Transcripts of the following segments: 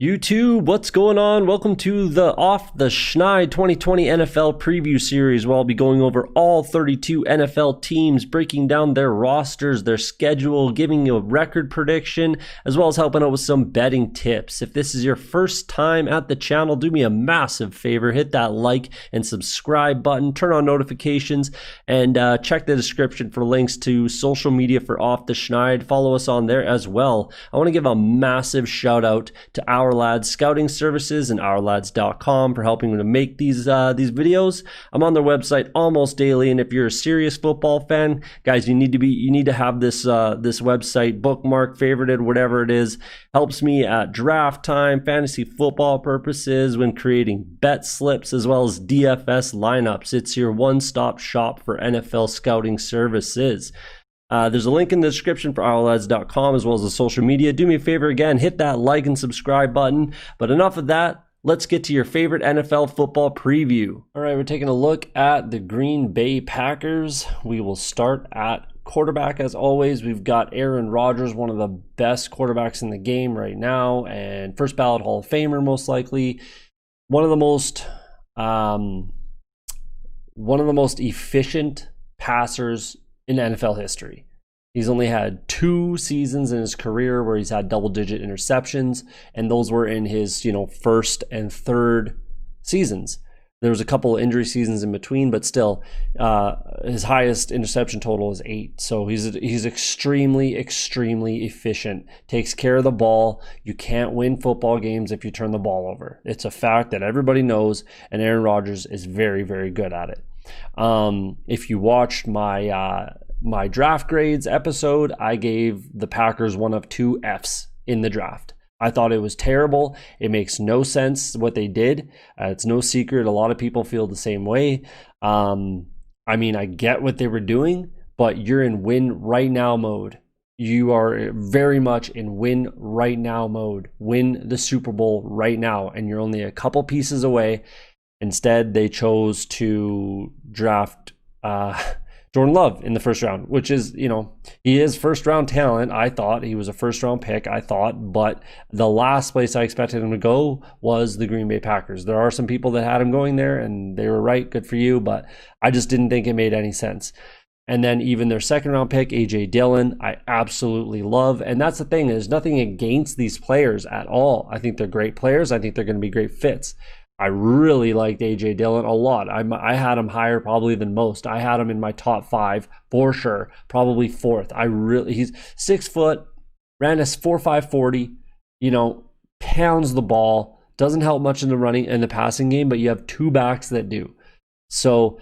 YouTube, what's going on? Welcome to the Off the Schneid 2020 NFL Preview Series, where I'll be going over all 32 NFL teams, breaking down their rosters, their schedule, giving you a record prediction, as well as helping out with some betting tips. If this is your first time at the channel, do me a massive favor, hit that like and subscribe button, turn on notifications, and check the description for links to social media for Off the Schneid. Follow us on there as well. I want to give a massive shout out to OurLads Scouting Services and OurLads.com for helping me to make these videos. I'm on their website almost daily, and if you're a serious football fan, guys, you need to have this website bookmarked, favorited, whatever it is. Helps me at draft time, fantasy football purposes, when creating bet slips, as well as DFS lineups. It's your one-stop shop for NFL scouting services. There's a link in the description for OurLads.com as well as the social media. Do me a favor again, hit that like and subscribe button. But enough of that. Let's get to your favorite NFL football preview. All right, we're taking a look at the Green Bay Packers. We will start at quarterback as always. We've got Aaron Rodgers, one of the best quarterbacks in the game right now, and first ballot Hall of Famer most likely. One of the most efficient passers in NFL history. He's only had 2 seasons in his career where he's had double-digit interceptions, and those were in his, first and third seasons. There was a couple of injury seasons in between, but still, his highest interception total is 8. So he's extremely, extremely efficient. Takes care of the ball. You can't win football games if you turn the ball over. It's a fact that everybody knows, and Aaron Rodgers is very, very good at it. If you watched my draft grades episode, I gave the Packers one of 2 Fs in the draft. I thought it was terrible. It makes no sense what they did. It's no secret. A lot of people feel the same way. I get what they were doing, but you're in win right now mode. You are very much in win right now mode. Win the Super Bowl right now, and you're only a couple pieces away. Instead, they chose to draft Jordan Love in the first round, which is, he is first round talent. I thought he was a first round pick, but the last place I expected him to go was the Green Bay Packers. There are some people that had him going there, and they were right. Good for you. But I just didn't think it made any sense. And then even their second round pick, A.J. Dillon, I absolutely love. And that's the thing, there's nothing against these players at all. I think they're great players. I think they're going to be great fits. I really liked A.J. Dillon a lot. I had him higher probably than most. I had him in my top 5 for sure, probably 4th. He's 6 foot, ran a 4.5 40, pounds the ball, doesn't help much in the running and the passing game, but you have 2 backs that do. So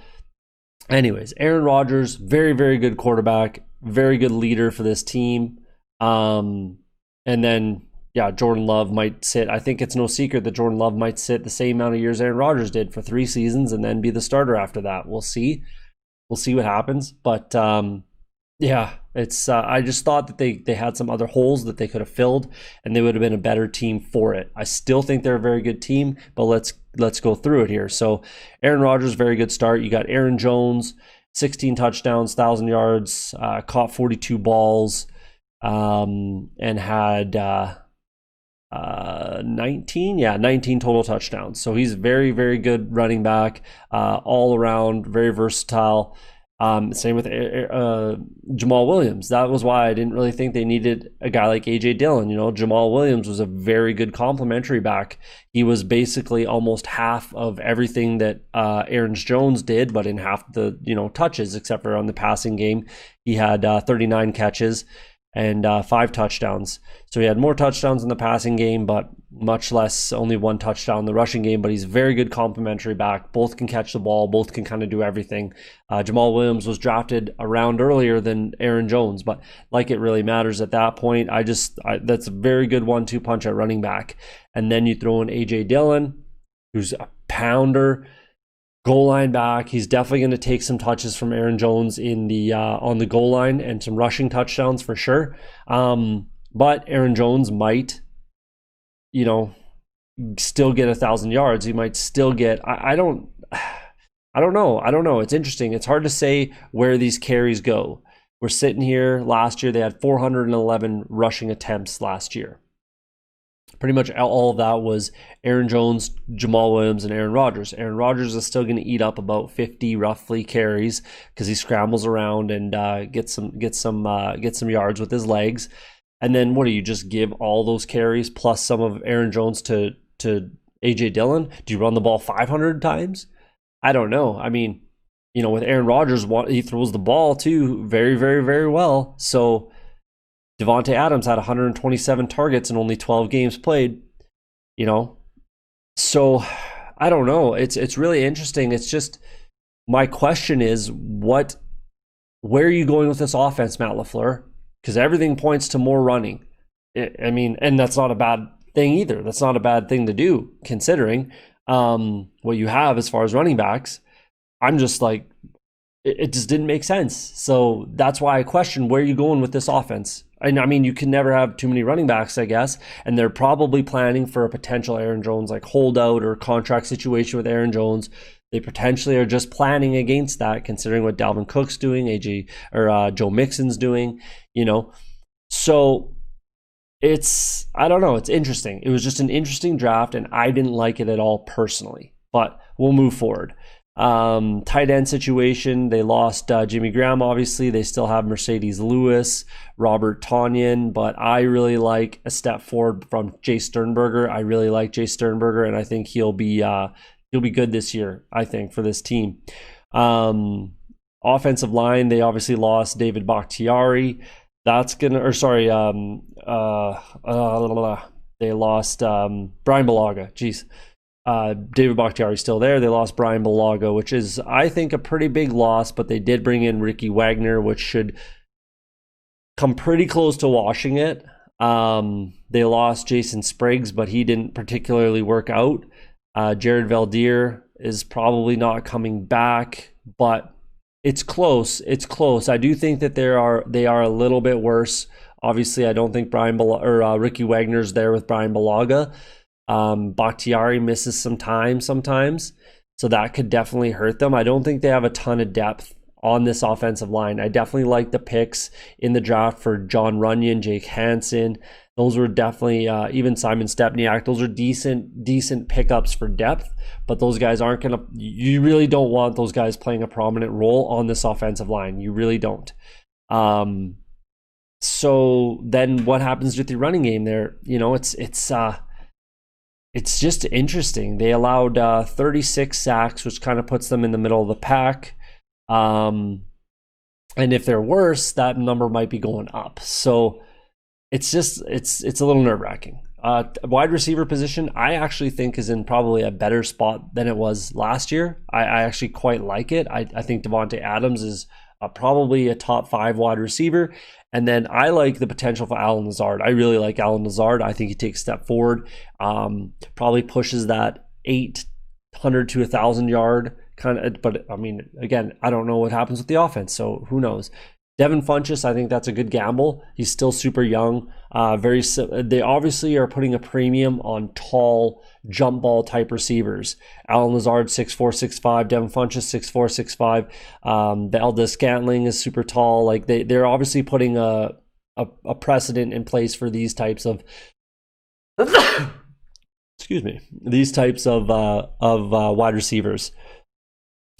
anyways, Aaron Rodgers, very, very good quarterback, very good leader for this team. And then Jordan Love might sit. I think it's no secret that Jordan Love might sit the same amount of years Aaron Rodgers did for 3 seasons and then be the starter after that. We'll see. We'll see what happens. But it's. I just thought that they had some other holes that they could have filled, and they would have been a better team for it. I still think they're a very good team, but let's go through it here. So Aaron Rodgers, very good start. You got Aaron Jones, 16 touchdowns, 1,000 yards, caught 42 balls, and had 19 total touchdowns. So he's very, very good running back, all around, very versatile. Same with Jamal Williams. That was why I didn't really think they needed a guy like A.J. Dillon. Jamal Williams was a very good complementary back. He was basically almost half of everything that Aaron Jones did, but in half the touches, except for on the passing game. He had 39 catches and 5 touchdowns. So he had more touchdowns in the passing game, but much less, only 1 touchdown in the rushing game. But he's a very good complementary back. Both can catch the ball. Both can kind of do everything. Jamal Williams was drafted a round earlier than Aaron Jones, but like it really matters at that point. That's a very good 1-2 punch at running back. And then you throw in A.J. Dillon, who's a pounder, goal line back. He's definitely going to take some touches from Aaron Jones in the on the goal line and some rushing touchdowns for sure. But Aaron Jones might, still get 1,000 yards. He might still get. I don't know. It's interesting. It's hard to say where these carries go. We're sitting here. Last year they had 411 rushing attempts last year. Pretty much all of that was Aaron Jones, Jamal Williams, and Aaron Rodgers. Aaron Rodgers is still going to eat up about 50 roughly carries because he scrambles around and gets some yards with his legs. And then what do you just give all those carries plus some of Aaron Jones to AJ Dillon? Do you run the ball 500 times? I don't know. I mean, with Aaron Rodgers, he throws the ball too very, very, very well. So Davante Adams had 127 targets in only 12 games played, So I don't know. It's really interesting. It's just my question is where are you going with this offense, Matt LaFleur? Because everything points to more running. And that's not a bad thing either. That's not a bad thing to do considering what you have as far as running backs. I'm just like, it just didn't make sense. So that's why I question where are you going with this offense? And I mean, you can never have too many running backs, I guess. And they're probably planning for a potential Aaron Jones like holdout or contract situation with Aaron Jones. They potentially are just planning against that, considering what Dalvin Cook's doing, Joe Mixon's doing, So I don't know. It's interesting. It was just an interesting draft, and I didn't like it at all personally. But we'll move forward. Tight end situation, they lost Jimmy Graham, obviously. They still have Mercedes Lewis, Robert Tonyan, but I really like a step forward from Jay Sternberger. I really like Jay Sternberger, and I think he'll be good this year, I think, for this team. Offensive line, they obviously lost David Bakhtiari. They lost Brian Bulaga. Jeez. David Bakhtiari still there. They lost Brian Bulaga, which is, I think, a pretty big loss, but they did bring in Ricky Wagner, which should come pretty close to washing it. They lost Jason Spriggs, but he didn't particularly work out. Jared Valdir is probably not coming back, but it's close. It's close. I do think that they are a little bit worse. Obviously, I don't think Ricky Wagner's there with Brian Bulaga. Bakhtiari misses some time sometimes, so that could definitely hurt them. I don't think they have a ton of depth on this offensive line. I definitely like the picks in the draft for John Runyon, Jake Hansen. Those were definitely, even Simon Stepniak, those are decent pickups for depth, but those guys you really don't want those guys playing a prominent role on this offensive line. You really don't. So then what happens with the running game there? It's just interesting. They allowed 36 sacks, which kind of puts them in the middle of the pack. And if they're worse, that number might be going up. So it's a little nerve-wracking. Wide receiver position, I actually think is in probably a better spot than it was last year. I actually quite like it. I think Davante Adams is probably a top 5 wide receiver. And then I like the potential for Allen Lazard. I really like Allen Lazard. I think he takes a step forward. Probably pushes that 800 to 1,000 yard kind of. But I mean, again, I don't know what happens with the offense, so who knows? Devin Funchess, I think that's a good gamble. He's still super young. They obviously are putting a premium on tall jump ball type receivers. Allen Lazard 6'4", 6'5", Devin Funchess 6'4", 6'5". Valdez Scantling is super tall. Like they're obviously putting a precedent in place for these types of wide receivers.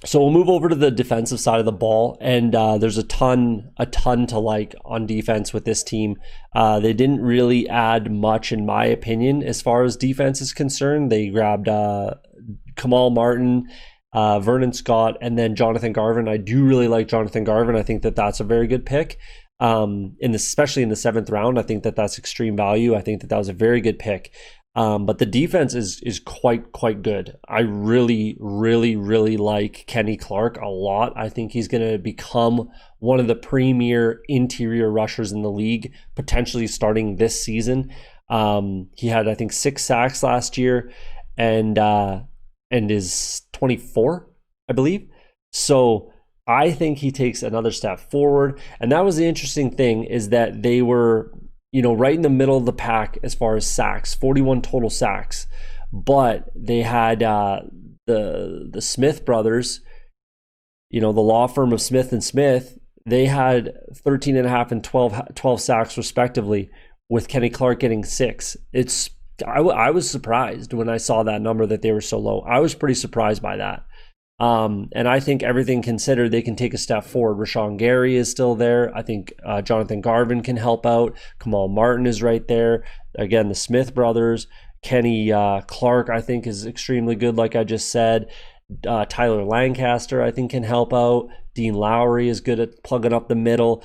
So we'll move over to the defensive side of the ball, and there's a ton to like on defense with this team. They didn't really add much, in my opinion, as far as defense is concerned. They grabbed Kamal Martin, Vernon Scott, and then Jonathan Garvin. I do really like Jonathan Garvin. I think that that's a very good pick, especially in the 7th round. I think that that's extreme value. I think that that was a very good pick. But the defense is quite good. I really like Kenny Clark a lot. I think he's going to become one of the premier interior rushers in the league, potentially starting this season. He had, I think, 6 sacks last year, and is 24, I believe. So I think he takes another step forward. And that was the interesting thing, is that they were right in the middle of the pack as far as sacks, 41 total sacks. But they had the Smith brothers, the law firm of Smith & Smith, they had 13.5 and 12 sacks respectively, with Kenny Clark getting 6. I was surprised when I saw that number that they were so low. I was pretty surprised by that. And I think everything considered, they can take a step forward. Rashawn Gary is still there. I think Jonathan Garvin can help out. Kamal Martin is right there. Again, the Smith brothers. Kenny Clark, I think, is extremely good, like I just said. Tyler Lancaster, I think, can help out. Dean Lowry is good at plugging up the middle.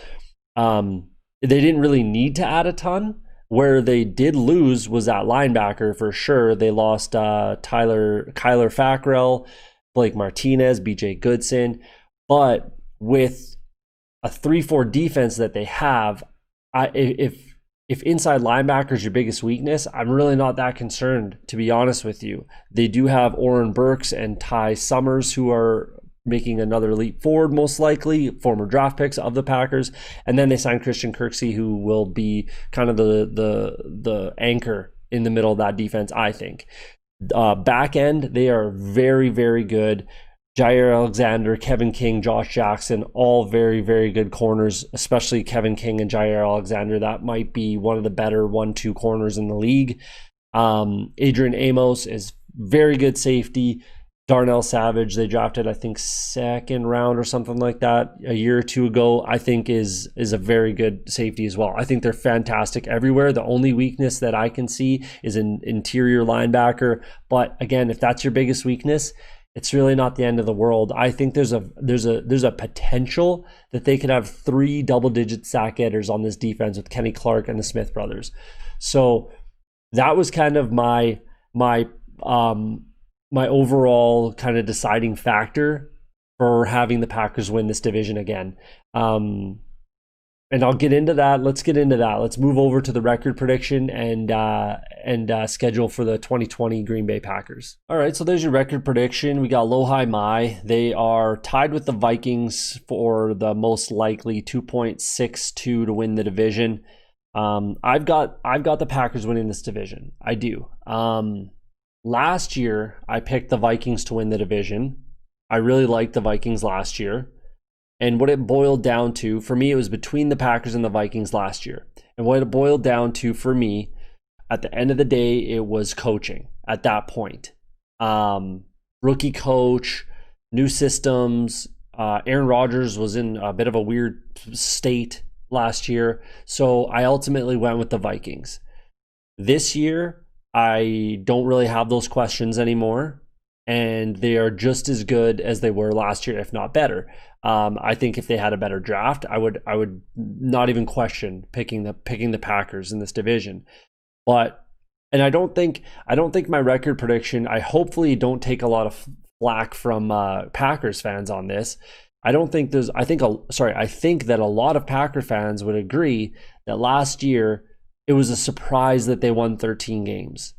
They didn't really need to add a ton. Where they did lose was at linebacker for sure. They lost Kyler Fackrell, Blake Martinez, BJ Goodson. But with a 3-4 defense that they have, if inside linebacker is your biggest weakness, I'm really not that concerned, to be honest with you. They do have Oren Burks and Ty Summers, who are making another leap forward, most likely, former draft picks of the Packers. And then they signed Christian Kirksey, who will be kind of the anchor in the middle of that defense, I think. Back end, they are very, very good. Jair Alexander, Kevin King, Josh Jackson, all very, very good corners, especially Kevin King and Jair Alexander. That might be one of the better 1-2 corners in the league. Adrian Amos is very good safety. Darnell Savage, they drafted, I think, second round or something like that a year or two ago, I think is a very good safety as well. I think they're fantastic everywhere. The only weakness that I can see is an interior linebacker. But again, if that's your biggest weakness, it's really not the end of the world. I think there's a potential that they could have 3 double-digit sack getters on this defense with Kenny Clark and the Smith brothers. So that was kind of my overall kind of deciding factor for having the Packers win this division again. And I'll get into that. Let's get into that. Let's move over to the record prediction and schedule for the 2020 Green Bay Packers. All right, so there's your record prediction. We got low, high, my. They are tied with the Vikings for the most likely 2.62 to win the division. I've got the Packers winning this division. I do. Last year, I picked the Vikings to win the division. I really liked the Vikings last year. And what it boiled down to, for me, it was between the Packers and the Vikings last year. And what it boiled down to for me, at the end of the day, it was coaching at that point. Rookie coach, new systems. Aaron Rodgers was in a bit of a weird state last year. So I ultimately went with the Vikings. This year, I don't really have those questions anymore, and they are just as good as they were last year, if not better. I think if they had a better draft, I would not even question picking the Packers in this division. But I don't think my record prediction, I hopefully don't take a lot of flack from Packers fans on this. I think that a lot of Packer fans would agree that last year it was a surprise that they won 13 games.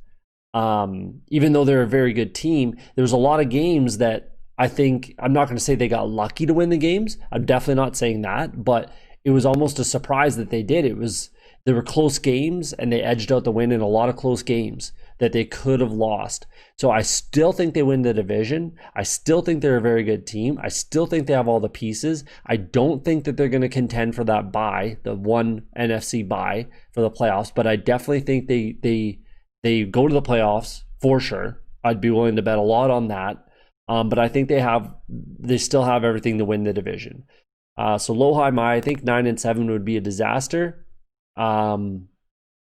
Even though they're a very good team, there was a lot of games that I think, I'm not going to say they got lucky to win the games. I'm definitely not saying that, but it was almost a surprise that they did. There were close games and they edged out the win in a lot of close games that they could have lost. So I still think they win the division. I still think they're a very good team. I still think they have all the pieces. I don't think that they're going to contend for that bye, the one NFC bye for the playoffs, but I definitely think they go to the playoffs for sure. I'd be willing to bet a lot on that. But I think they still have everything to win the division. So low, high, my, I think 9-7 would be a disaster. And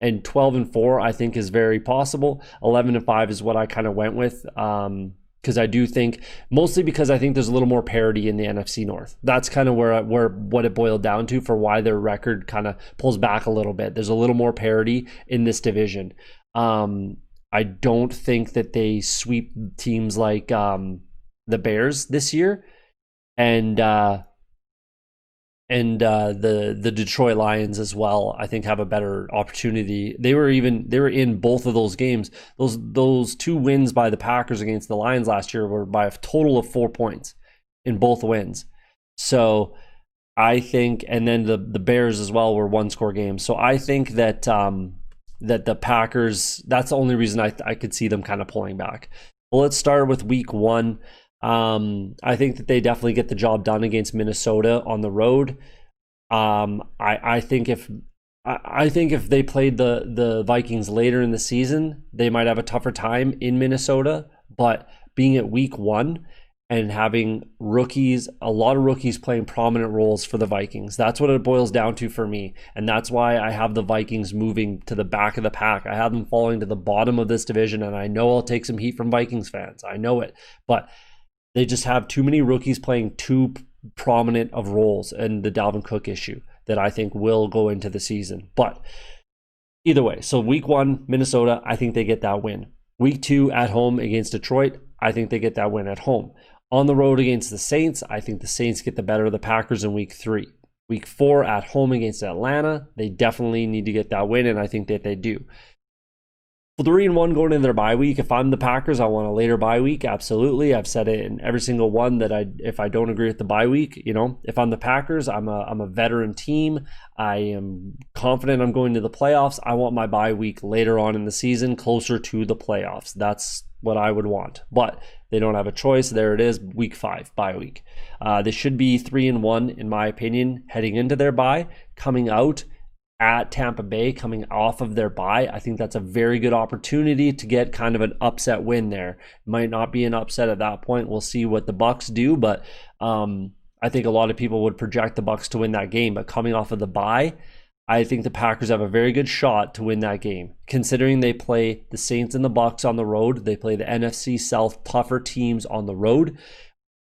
12-4 I think is very possible. 11-5 is what I kind of went with. Because I do think, mostly because I think there's a little more parity in the NFC North. That's kind of where what it boiled down to for why their record kind of pulls back a little bit. There's a little more parity in this division. I don't think that they sweep teams like the Bears this year, and the Detroit Lions as well. I think have a better opportunity. They were in both of those games. Those 2 wins by the Packers against the Lions last year were by a total of 4 points in both wins. So I think, and then the Bears as well were 1-score games. So I think that that the Packers, that's the only reason I could see them kind of pulling back. Well, let's start with week 1. I think that they definitely get the job done against Minnesota on the road. I think if I think if they played the Vikings later in the season, they might have a tougher time in Minnesota. But being at week 1 and having rookies, a lot of rookies playing prominent roles for the Vikings, that's what it boils down to for me. And that's why I have the Vikings moving to the back of the pack. I have them falling to the bottom of this division, and I know I'll take some heat from Vikings fans. I know it. But they just have too many rookies playing too prominent of roles in the Dalvin Cook issue that I think will go into the season. But either way, so week 1, Minnesota, I think they get that win. Week 2 at home against Detroit, I think they get that win at home. On the road against the Saints, I think the Saints get the better of the Packers in week 3. Week 4 at home against Atlanta, they definitely need to get that win, and I think that they do. 3-1 going into their bye week. If I'm the Packers, I want a later bye week. Absolutely. I've said it in every single one that if I don't agree with the bye week, if I'm the Packers, I'm a veteran team. I am confident I'm going to the playoffs. I want my bye week later on in the season, closer to the playoffs. That's what I would want. But they don't have a choice. There it is, week 5, bye week. They should be 3-1, in my opinion, heading into their bye, coming out at Tampa Bay, coming off of their bye. I think that's a very good opportunity to get kind of an upset win there. It might not be an upset at that point. We'll see what the Bucs do, but I think a lot of people would project the Bucs to win that game. But coming off of the bye, I think the Packers have a very good shot to win that game. Considering they play the Saints and the Bucs on the road, they play the NFC South tougher teams on the road.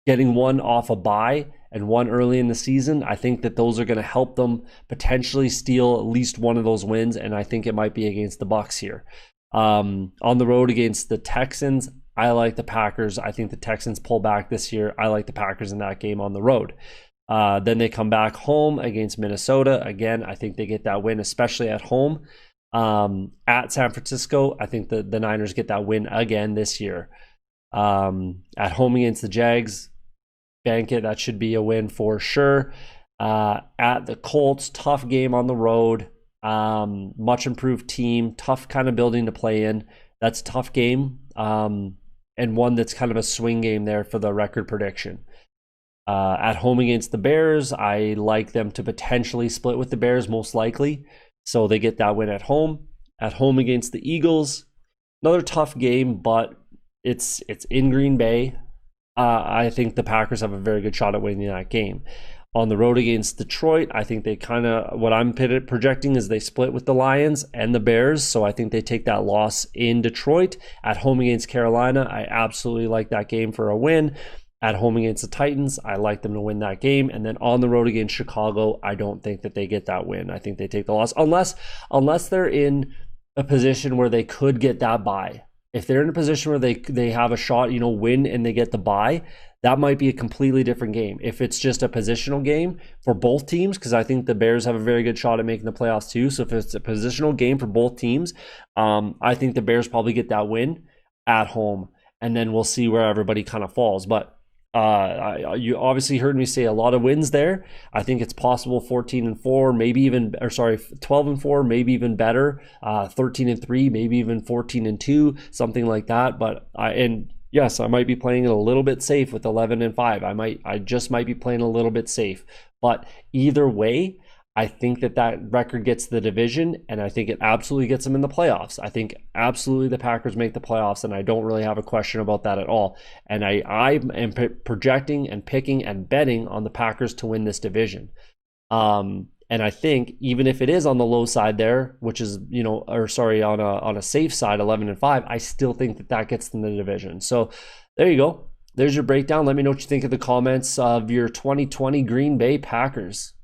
Getting one off a bye and one early in the season, I think that those are going to help them potentially steal at least one of those wins, and I think it might be against the Bucs here. On the road against the Texans, I like the Packers. I think the Texans pull back this year. I like the Packers in that game on the road. Then they come back home against Minnesota. Again, I think they get that win, especially at home. At San Francisco, I think the Niners get that win again this year. At home against the Jags, bank it. That should be a win for sure. At the Colts, tough game on the road. Much improved team, tough kind of building to play in. That's a tough game, and one that's kind of a swing game there for the record prediction. At home against the Bears, I like them to potentially split with the Bears, most likely. So they get that win at home. At home against the Eagles, another tough game, but it's in Green Bay. I think the Packers have a very good shot at winning that game. On the road against Detroit, I think they kind of, what I'm projecting is they split with the Lions and the Bears, so I think they take that loss in Detroit. At home against Carolina, I absolutely like that game for a win. At home against the Titans, I like them to win that game. And then on the road against Chicago, I don't think that they get that win. I think they take the loss, unless they're in a position where they could get that bye. If they're in a position where they have a shot, win and they get the bye, that might be a completely different game. If it's just a positional game for both teams, because I think the Bears have a very good shot at making the playoffs too. So if it's a positional game for both teams, I think the Bears probably get that win at home, and then we'll see where everybody kind of falls. But you obviously heard me say a lot of wins there. I think it's possible 14-4, maybe even, 12-4, maybe even better. 13-3, maybe even 14-2, something like that. But yes, I might be playing it a little bit safe with 11-5. I just might be playing a little bit safe. But either way, I think that record gets the division, and I think it absolutely gets them in the playoffs. I think absolutely the Packers make the playoffs, and I don't really have a question about that at all. And I am projecting and picking and betting on the Packers to win this division. And I think even if it is on the low side there, which is, on a safe side, 11-5, I still think that gets them the division. So there you go. There's your breakdown. Let me know what you think in the comments of your 2020 Green Bay Packers.